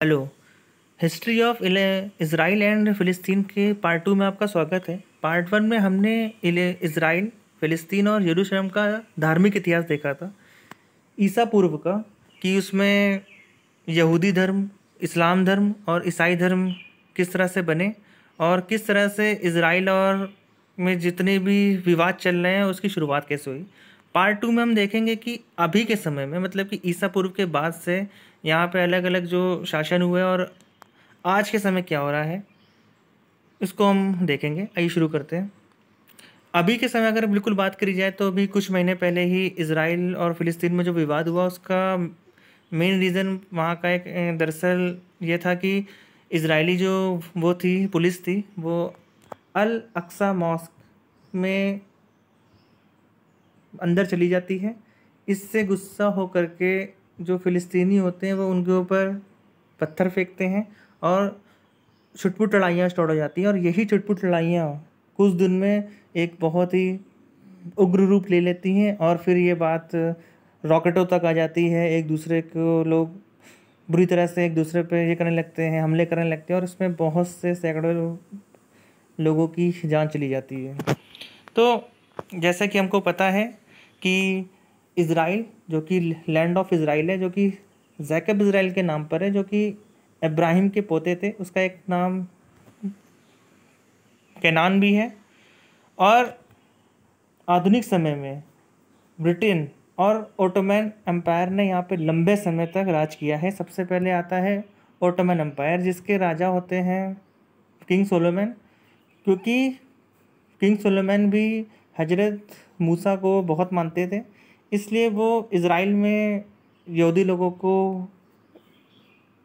Hello. History of Israel and फ़िलिस्तीन के part to में आपका स्वागत है। पार्ट वन में हमने इसराइल, फ़िलिस्तीन और यरूशलेम का धार्मिक इतिहास देखा था, ईसा पूर्व का, कि उसमें यहूदी धर्म, इस्लाम धर्म और ईसाई धर्म किस तरह से बने और किस तरह से इसराइल और में जितने भी विवाद चल रहे हैं उसकी शुरुआत कैसे हुई। पार्ट टू में हम देखेंगे कि अभी के समय में, मतलब कि ईसा पूर्व के बाद से यहाँ पे अलग अलग जो शासन हुए और आज के समय क्या हो रहा है इसको हम देखेंगे। आइए शुरू करते हैं। अभी के समय अगर बिल्कुल बात करी जाए तो अभी कुछ महीने पहले ही इसराइल और फ़िलिस्तीन में जो विवाद हुआ उसका मेन रीज़न वहाँ का एक दरअसल ये था कि इजरायली जो वो थी पुलिस थी, वो अल अक्सा मॉस्क में अंदर चली जाती है। इससे गुस्सा हो करके जो फ़िलिस्तीनी होते हैं वो उनके ऊपर पत्थर फेंकते हैं और छुटपुट लड़ाइयाँ स्टार्ट हो जाती हैं। और यही छुटपुट लड़ाइयाँ कुछ दिन में एक बहुत ही उग्र रूप ले लेती हैं और फिर ये बात रॉकेटों तक आ जाती है। एक दूसरे को लोग बुरी तरह से एक दूसरे पे ये करने लगते हैं, हमले करने लगते हैं और इसमें बहुत से सैकड़ों लोगों की जान चली जाती है। तो जैसा कि हमको पता है कि इज़राइल जो कि लैंड ऑफ इज़राइल है, जो कि जैकब इज़राइल के नाम पर है, जो कि इब्राहिम के पोते थे, उसका एक नाम केनान भी है। और आधुनिक समय में ब्रिटेन और ओटोमन एम्पायर ने यहाँ पे लंबे समय तक राज किया है। सबसे पहले आता है ओटोमन एम्पायर, जिसके राजा होते हैं किंग सोलोमन, क्योंकि किंग सोलोमन भी हजरत मूसा को बहुत मानते थे, इसलिए वो इज़राइल में यहूदी लोगों को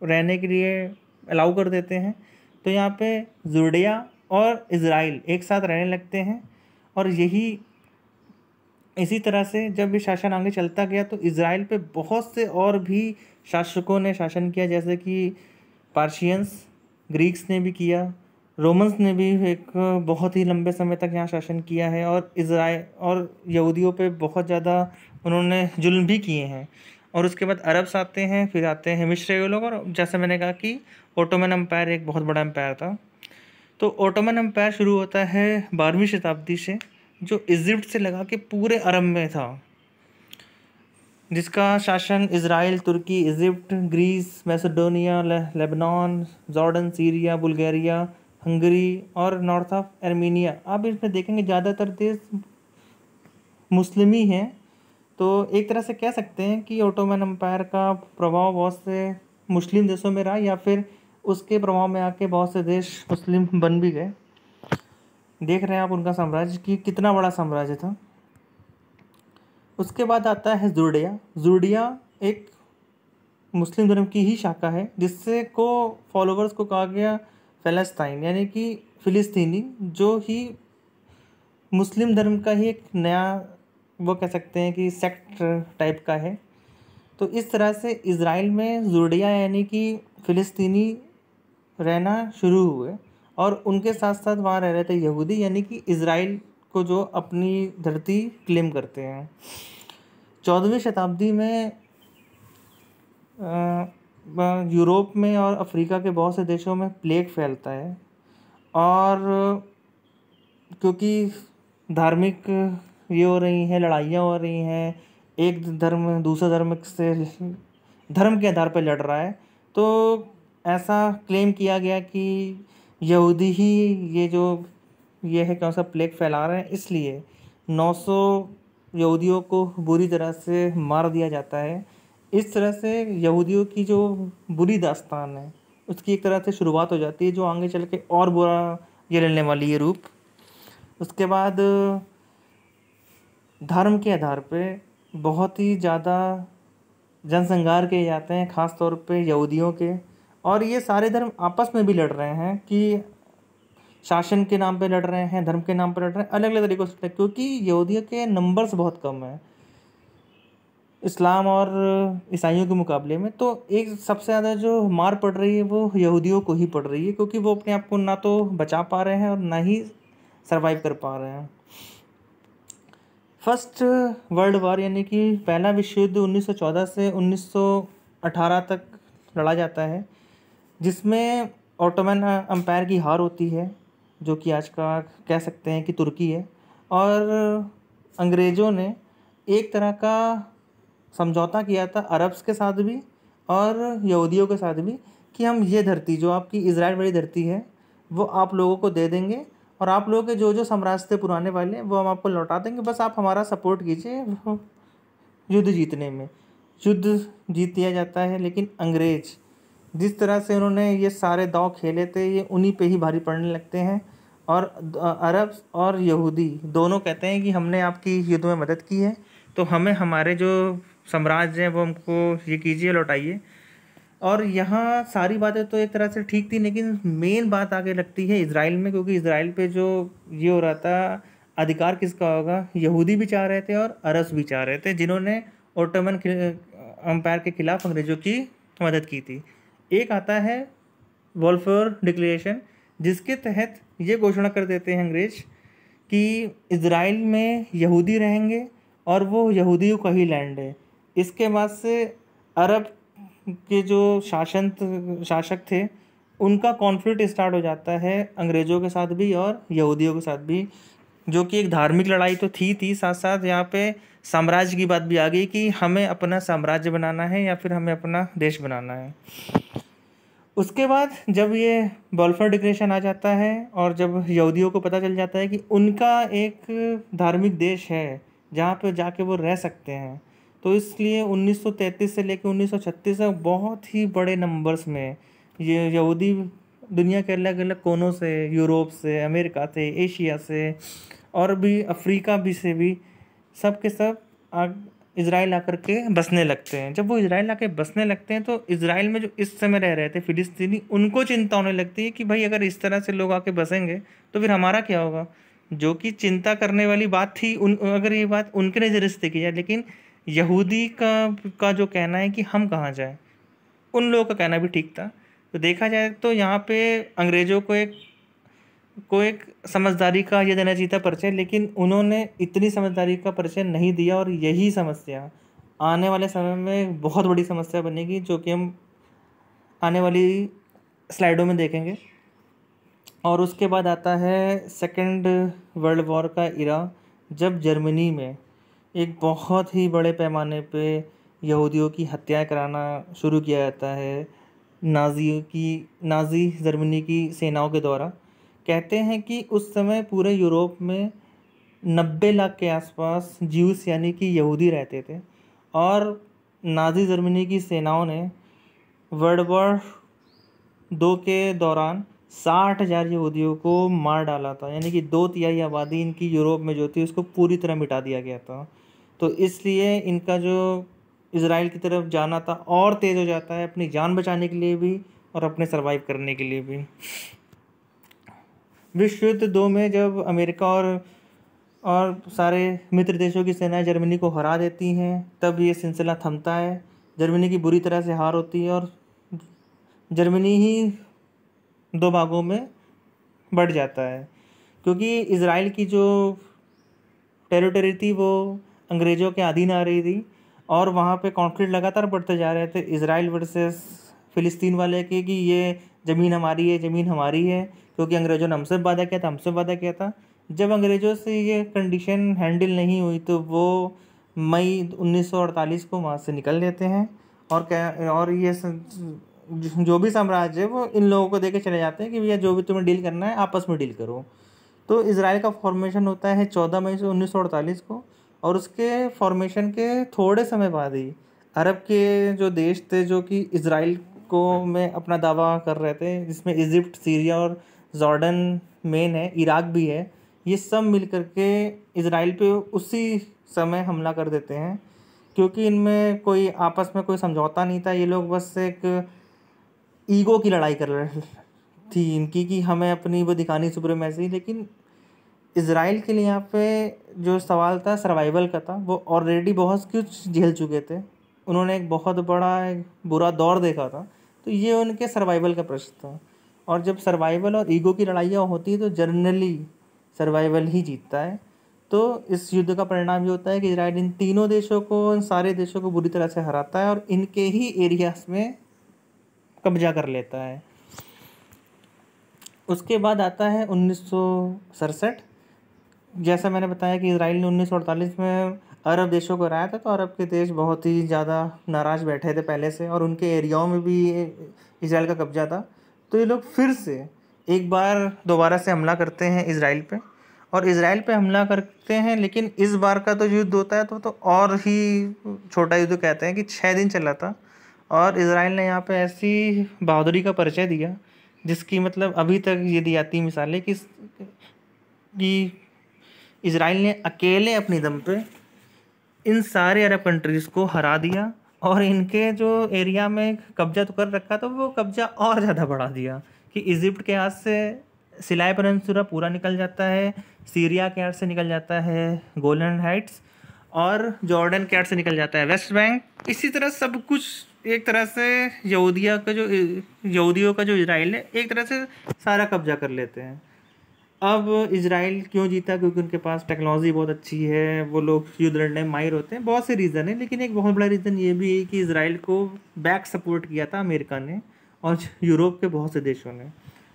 रहने के लिए अलाउ कर देते हैं। तो यहाँ पे जुड़िया और इज़राइल एक साथ रहने लगते हैं। और यही इसी तरह से जब ये शासन आगे चलता गया तो इज़राइल पे बहुत से और भी शासकों ने शासन किया, जैसे कि पार्शियंस, ग्रीक्स ने भी किया, रोमन्स ने भी एक बहुत ही लंबे समय तक यहाँ शासन किया है। और इज़राइल और यहूदियों पे बहुत ज़्यादा उन्होंने जुल्म भी किए हैं। और उसके बाद अरब्स आते हैं, फिर आते हैं मिस्र के लोग, और जैसे मैंने कहा कि ओटोमन एम्पायर एक बहुत बड़ा एम्पायर था। तो ओटोमन एम्पायर शुरू होता है 12वीं शताब्दी से, जो इजिप्ट से लगा के पूरे अरब में था, जिसका शासन इज़राइल, तुर्की, Egypt, Greece, Macedonia, Lebanon, Jordan, Syria, Bulgaria, Hungary और नॉर्थ ऑफ आर्मीनिया। आप इसमें देखेंगे ज़्यादातर देश मुस्लिम ही हैं। तो एक तरह से कह सकते हैं कि ओटोमन एम्पायर का प्रभाव बहुत से मुस्लिम देशों में रहा, या फिर उसके प्रभाव में आके बहुत से देश मुस्लिम बन भी गए। देख रहे हैं आप उनका साम्राज्य कि कितना बड़ा साम्राज्य था। उसके बाद आता है जुड़िया। जुड़िया एक मुस्लिम धर्म की ही शाखा है, जिससे को फॉलोवर्स को कहा गया फ़लस्तीन, यानी कि फ़िलिस्तीनी, जो ही मुस्लिम धर्म का ही एक नया, वो कह सकते हैं कि सेक्ट टाइप का है। तो इस तरह से इज़राइल में जुड़िया यानी कि फ़िलिस्तीनी रहना शुरू हुए, और उनके साथ साथ वहाँ रह रहे थे यहूदी, यानी कि इज़राइल को जो अपनी धरती क्लेम करते हैं। 14वीं शताब्दी में यूरोप में और अफ्रीका के बहुत से देशों में प्लेग फैलता है। और क्योंकि धार्मिक ये हो रही हैं, लड़ाइयाँ हो रही हैं, एक धर्म दूसरे धर्म से धर्म के आधार पर लड़ रहा है, तो ऐसा क्लेम किया गया कि यहूदी ही ये है कौन सा प्लेग फैला रहे हैं, इसलिए 900 यहूदियों को बुरी तरह से मार दिया जाता है। इस तरह से यहूदियों की जो बुरी दास्तान है उसकी एक तरह से शुरुआत हो जाती है, जो आगे चल के और बुरा ये लेने वाली है रूप। उसके बाद धर्म के आधार पे बहुत ही ज़्यादा जनसंहार किए जाते हैं, ख़ास तौर पे यहूदियों के। और ये सारे धर्म आपस में भी लड़ रहे हैं कि शासन के नाम पे लड़ रहे हैं, धर्म के नाम पे लड़ रहे हैं, अलग अलग तरीक़ों से, क्योंकि यहूदियों के नंबर्स बहुत कम हैं इस्लाम और ईसाइयों के मुकाबले में। तो एक सबसे ज़्यादा जो मार पड़ रही है वो यहूदियों को ही पड़ रही है, क्योंकि वो अपने आप को ना तो बचा पा रहे हैं और ना ही सरवाइव कर पा रहे हैं। फर्स्ट वर्ल्ड वार यानी कि पहला विश्व युद्ध 1914 से 1918 तक लड़ा जाता है। जिसमें ऑटोमन अम्पायर की हार होती है, जो कि आज का कह सकते हैं कि तुर्की है। और अंग्रेज़ों ने एक तरह का समझौता किया था अरब्स के साथ भी और यहूदियों के साथ भी, कि हम ये धरती जो आपकी इज़राइल वाली धरती है वो आप लोगों को दे देंगे, और आप लोगों के जो जो साम्राज्य थे पुराने वाले वो हम आपको लौटा देंगे, बस आप हमारा सपोर्ट कीजिए युद्ध जीतने में। युद्ध जीत दिया जाता है, लेकिन अंग्रेज जिस तरह से उन्होंने ये सारे दांव खेले थे ये उन्हीं पे ही भारी पड़ने लगते हैं। और अरब और यहूदी दोनों कहते हैं कि हमने आपकी युद्ध में मदद की है, तो हमें हमारे जो साम्राज्य हैं वो हमको ये कीजिए, लौटाइए। और यहाँ सारी बातें तो एक तरह से ठीक थी, लेकिन मेन बात आगे लगती है इज़राइल में, क्योंकि इज़राइल पे जो ये हो रहा था, अधिकार किसका होगा, यहूदी भी चाह रहे थे और अरब भी चाह रहे थे, जिन्होंने ओटोमन अम्पायर के खिलाफ अंग्रेज़ों की मदद की थी। एक आता है वॉल्फेयर डिक्लेरेशन, जिसके तहत ये घोषणा कर देते हैं अंग्रेज कि इज़राइल में यहूदी रहेंगे और वो यहूदियों का ही लैंड है। इसके बाद से अरब के जो शासक थे उनका कॉन्फ्लिक्ट स्टार्ट हो जाता है अंग्रेज़ों के साथ भी और यहूदियों के साथ भी, जो कि एक धार्मिक लड़ाई तो थी साथ साथ यहाँ पे साम्राज्य की बात भी आ गई कि हमें अपना साम्राज्य बनाना है या फिर हमें अपना देश बनाना है। उसके बाद जब ये बॉल्फर डिक्लेरेशन आ जाता है और जब यहूदियों को पता चल जाता है कि उनका एक धार्मिक देश है जहाँ पे जाके वो रह सकते हैं, तो इसलिए 1933 से लेकर 1936 तक बहुत ही बड़े नंबर्स में ये यहूदी दुनिया के अलग अलग कोनों से, यूरोप से, अमेरिका से, एशिया से और भी अफ्रीका भी से भी, सब के सब इज़राइल आकर के बसने लगते हैं। जब वो इज़राइल आके बसने लगते हैं तो इज़राइल में जो इस समय रह रहे थे फिलिस्तीनी, उनको चिंता होने लगती है कि भाई अगर इस तरह से लोग आके बसेंगे तो फिर हमारा क्या होगा। जो कि चिंता करने वाली बात थी अगर ये बात उनके नज़रिए से देखी जाए, लेकिन यहूदी का जो कहना है कि हम कहाँ जाएं, उन लोगों का कहना भी ठीक था। तो देखा जाए तो यहाँ पे अंग्रेज़ों को एक समझदारी का ये देना चाहिए था परिचय, लेकिन उन्होंने इतनी समझदारी का परिचय नहीं दिया, और यही समस्या आने वाले समय में बहुत बड़ी समस्या बनेगी, जो कि हम आने वाली स्लाइडों में देखेंगे। और उसके बाद आता है सेकेंड वर्ल्ड वॉर का इरा, जब जर्मनी में एक बहुत ही बड़े पैमाने पे यहूदियों की हत्याएं कराना शुरू किया जाता है नाज़ी जर्मनी की सेनाओं के द्वारा। कहते हैं कि उस समय पूरे यूरोप में 90 लाख के आसपास ज्यूस यानी कि यहूदी रहते थे, और नाज़ी जर्मनी की सेनाओं ने वर्ल्ड वॉर 2 के दौरान 60,000 यहूदियों को मार डाला था, यानी कि 2/3 आबादी इनकी यूरोप में जो थी उसको पूरी तरह मिटा दिया गया था। तो इसलिए इनका जो इज़राइल की तरफ जाना था और तेज़ हो जाता है, अपनी जान बचाने के लिए भी और अपने सर्वाइव करने के लिए भी। विश्व युद्ध 2 में जब अमेरिका और सारे मित्र देशों की सेनाएं जर्मनी को हरा देती हैं, तब ये सिलसिला थमता है। जर्मनी की बुरी तरह से हार होती है और जर्मनी ही 2 भागों में बढ़ जाता है, क्योंकि इज़राइल की जो टेरिटरी थी वो अंग्रेज़ों के अधीन आ रही थी, और वहाँ पे कॉन्फ्लिक्ट लगातार बढ़ते जा रहे थे इज़राइल वर्सेस फ़िलिस्तीन वाले के, कि ये ज़मीन हमारी है, ज़मीन हमारी है, क्योंकि अंग्रेज़ों ने हमसे वादा किया था, हमसे वादा किया था। जब अंग्रेज़ों से ये कंडीशन हैंडल नहीं हुई तो वो मई 1948 को वहाँ से निकल लेते हैं, और ये जो भी साम्राज्य है वो इन लोगों को देके चले जाते हैं कि भैया जो भी तुम्हें डील करना है आपस में डील करो। तो इज़राइल का फॉर्मेशन होता है 14 मई से 1948 को, और उसके फॉर्मेशन के थोड़े समय बाद ही अरब के जो देश थे जो कि इज़राइल को में अपना दावा कर रहे थे, जिसमें इजिप्ट, सीरिया और जॉर्डन मेन है, इराक भी है, ये सब मिल करके इज़राइल पे उसी समय हमला कर देते हैं, क्योंकि इनमें कोई आपस में कोई समझौता नहीं था। ये लोग बस एक ईगो की लड़ाई कर रहे थी इनकी, कि हमें अपनी वो दिखानी सुप्रीमेसी। लेकिन इज़राइल के लिए यहाँ पे जो सवाल था सर्वाइवल का था, वो ऑलरेडी बहुत कुछ झेल चुके थे, उन्होंने एक बहुत बड़ा एक बुरा दौर देखा था, तो ये उनके सर्वाइवल का प्रश्न था। और जब सर्वाइवल और ईगो की लड़ाइयाँ होती है तो जनरली सर्वाइवल ही जीतता है। तो इस युद्ध का परिणाम ये होता है कि इज़राइल इन तीनों देशों को, इन सारे देशों को बुरी तरह से हराता है और इनके ही एरियाज में कब्जा कर लेता है। उसके बाद आता है 1967। जैसा मैंने बताया कि इसराइल ने 1948 में अरब देशों को हराया था, तो अरब के देश बहुत ही ज़्यादा नाराज़ बैठे थे पहले से, और उनके एरियाओं में भी इसराइल का कब्जा था। तो ये लोग फिर से एक बार दोबारा से हमला करते हैं इसराइल पे, और इसराइल पे हमला करते हैं। लेकिन इस बार का जो युद्ध होता है तो और ही छोटा युद्ध कहते हैं कि 6 दिन चला था, और इसराइल ने यहाँ पे ऐसी बहादुरी का परिचय दिया जिसकी मतलब अभी तक ये दी जाती मिसालें कि इसराइल ने अकेले अपनी दम पे इन सारे अरब कंट्रीज़ को हरा दिया, और इनके जो एरिया में कब्जा तो कर रखा था वो कब्जा और ज़्यादा बढ़ा दिया कि इजिप्ट के हाथ से सिनाई पेनिनसुला पूरा निकल जाता है, सीरिया के हाथ से निकल जाता है गोलन हाइट्स, और जॉर्डन के हाथ से निकल जाता है वेस्ट बैंक। इसी तरह सब कुछ एक तरह से यहूदियों का जो इसराइल है एक तरह से सारा कब्जा कर लेते हैं। अब इसराइल क्यों जीता? क्योंकि उनके पास टेक्नोलॉजी बहुत अच्छी है, वो लोग युद्ध लड़ने में माहिर होते हैं, बहुत से रीज़न है। लेकिन एक बहुत बड़ा रीज़न ये भी है कि इसराइल को बैक सपोर्ट किया था अमेरिका ने और यूरोप के बहुत से देशों ने।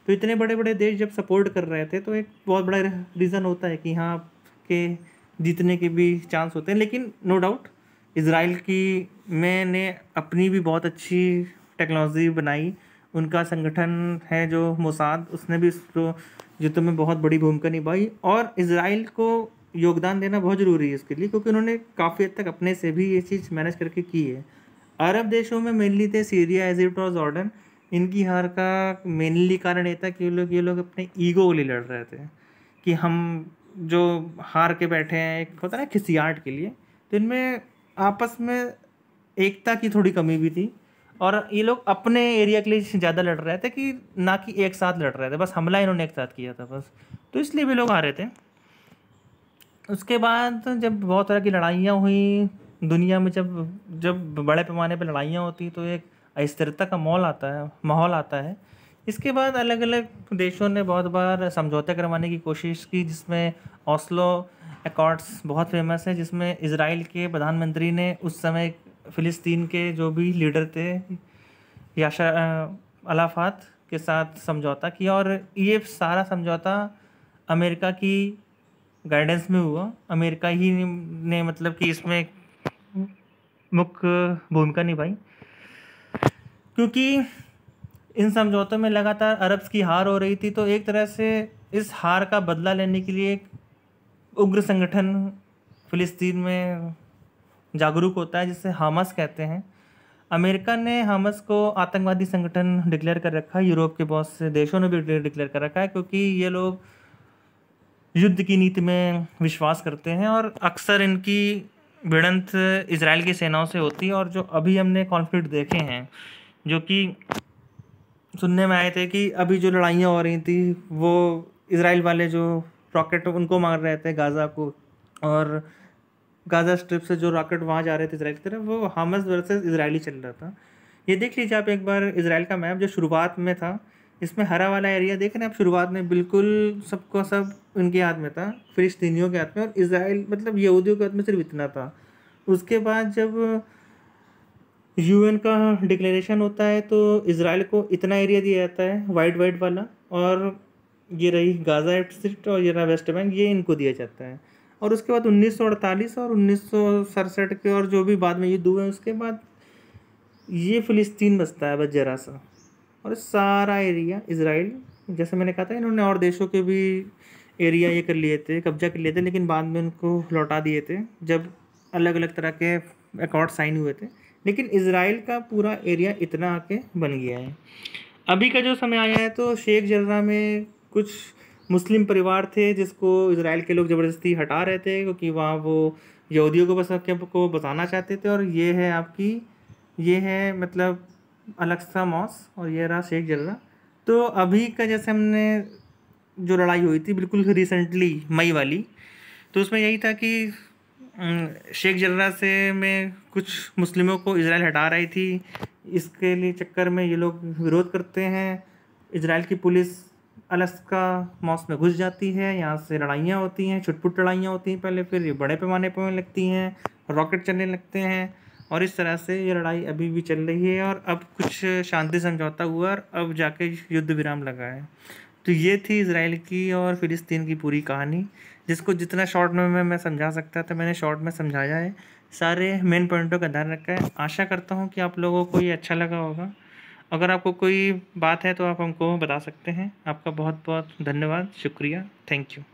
तो इतने बड़े बड़े देश जब सपोर्ट कर रहे थे तो एक बहुत बड़ा रीज़न होता है कि हाँ के जीतने के भी चांस होते हैं। लेकिन नो डाउट इसराइल की मैंने अपनी भी बहुत अच्छी टेक्नोलॉजी बनाई। उनका संगठन है जो मोसाद, उसने भी इसको युद्ध में बहुत बड़ी भूमिका निभाई, और इसराइल को योगदान देना बहुत ज़रूरी है इसके लिए, क्योंकि उन्होंने काफ़ी हद तक अपने से भी ये चीज़ मैनेज करके की है। अरब देशों में मेनली थे सीरिया, इजिप्ट और जॉर्डन। इनकी हार का मेनली कारण ये था कि ये लोग अपने ईगो के लिए लड़ रहे थे कि हम जो हार के बैठे हैं, एक होता है ना खिसियाट के लिए। तो इनमें आपस में एकता की थोड़ी कमी भी थी, और ये लोग अपने एरिया के लिए ज़्यादा लड़ रहे थे कि ना कि एक साथ लड़ रहे थे, बस हमला इन्होंने एक साथ किया था बस, तो इसलिए भी लोग आ रहे थे। उसके बाद जब बहुत तरह की लड़ाइयाँ हुई दुनिया में, जब जब बड़े पैमाने पर लड़ाइयाँ होती तो एक अस्थिरता का माहौल आता है। इसके बाद अलग अलग देशों ने बहुत बार समझौते करवाने की कोशिश की, जिसमें ओस्लो एकॉर्ड्स बहुत फेमस है, जिसमें इसराइल के प्रधानमंत्री ने उस समय फ़िलिस्तीन के जो भी लीडर थे यासर अराफात के साथ समझौता किया, और ये सारा समझौता अमेरिका की गाइडेंस में हुआ। अमेरिका ही ने मतलब कि इसमें मुख्य भूमिका निभाई, क्योंकि इन समझौतों में लगातार अरब्स की हार हो रही थी। तो एक तरह से इस हार का बदला लेने के लिए एक उग्र संगठन फ़िलिस्तीन में जागरूक होता है, जिसे हमास कहते हैं। अमेरिका ने हमास को आतंकवादी संगठन डिक्लेयर कर रखा है, यूरोप के बहुत से देशों ने भी डिक्लेयर कर रखा है, क्योंकि ये लोग युद्ध की नीति में विश्वास करते हैं, और अक्सर इनकी भिड़ंत इसराइल की सेनाओं से होती है। और जो अभी हमने कॉन्फ्लिक्ट देखे हैं, जो कि सुनने में आए थे कि अभी जो लड़ाइयाँ हो रही थी वो इसराइल वाले जो रॉकेट उनको मार रहे थे गाज़ा को, और गाज़ा स्ट्रिप से जो रॉकेट वहाँ जा रहे थे इसराइल की तरफ, वो हमास वर्सेस इसराइली चल रहा था। ये देख लीजिए आप एक बार इसराइल का मैप, जो शुरुआत में था, इसमें हरा वाला एरिया देख रहे हैं आप, शुरुआत में बिल्कुल सबको सब उनके हाथ में था, फिलिस्तीनियों के हाथ में, और इसराइल मतलब यहूदियों के हाथ में सिर्फ इतना था। उसके बाद जब यूएन का डिक्लेरेशन होता है तो इसराइल को इतना एरिया दिया जाता है वाइड वाला, और ये रही गाज़ा स्ट्रिप और ये रहा वेस्ट बैंक, ये इनको दिया जाता है। और उसके बाद 1948 और 1967 के और जो भी बाद में युद्ध हुए, उसके बाद ये फ़िलिस्तीन बसता है बस जरा सा, और सारा एरिया इसराइल, जैसे मैंने कहा था इन्होंने और देशों के भी एरिया ये कर लिए थे, कब्जा कर लिए थे, लेकिन बाद में उनको लौटा दिए थे जब अलग अलग तरह के अकॉर्ड साइन हुए थे। लेकिन इसराइल का पूरा एरिया इतना आके बन गया है। अभी का जो समय आया है तो शेख जर्रा में कुछ मुस्लिम परिवार थे जिसको इसराइल के लोग ज़बरदस्ती हटा रहे थे, क्योंकि वहाँ वो यहूदियों को बसाना चाहते थे। और ये है आपकी, ये है मतलब अलक्सा मॉस, और ये रहा शेख जर्रा। तो अभी का जैसे हमने जो लड़ाई हुई थी बिल्कुल रिसेंटली मई वाली, तो उसमें यही था कि शेख जर्रा से में कुछ मुस्लिमों को इसराइल हटा रही थी। इसके लिए चक्कर में ये लोग विरोध करते हैं, इसराइल की पुलिस अलास्का मॉस में घुस जाती है, यहाँ से लड़ाइयाँ होती हैं, छुटपुट लड़ाइयाँ होती हैं पहले, फिर ये बड़े पैमाने पर लगती हैं, रॉकेट चलने लगते हैं, और इस तरह से ये लड़ाई अभी भी चल रही है और अब कुछ शांति समझौता हुआ और अब जाके युद्ध विराम लगा है। तो ये थी इज़राइल की और फ़िलिस्तीन की पूरी कहानी, जिसको जितना शॉर्ट में मैं समझा सकता था मैंने शॉर्ट में समझाया है। सारे मेन पॉइंटों का ध्यान रखा है। आशा करता हूँ कि आप लोगों को ये अच्छा लगा होगा। अगर आपको कोई बात है तो आप हमको बता सकते हैं। आपका बहुत बहुत धन्यवाद, शुक्रिया, थैंक यू।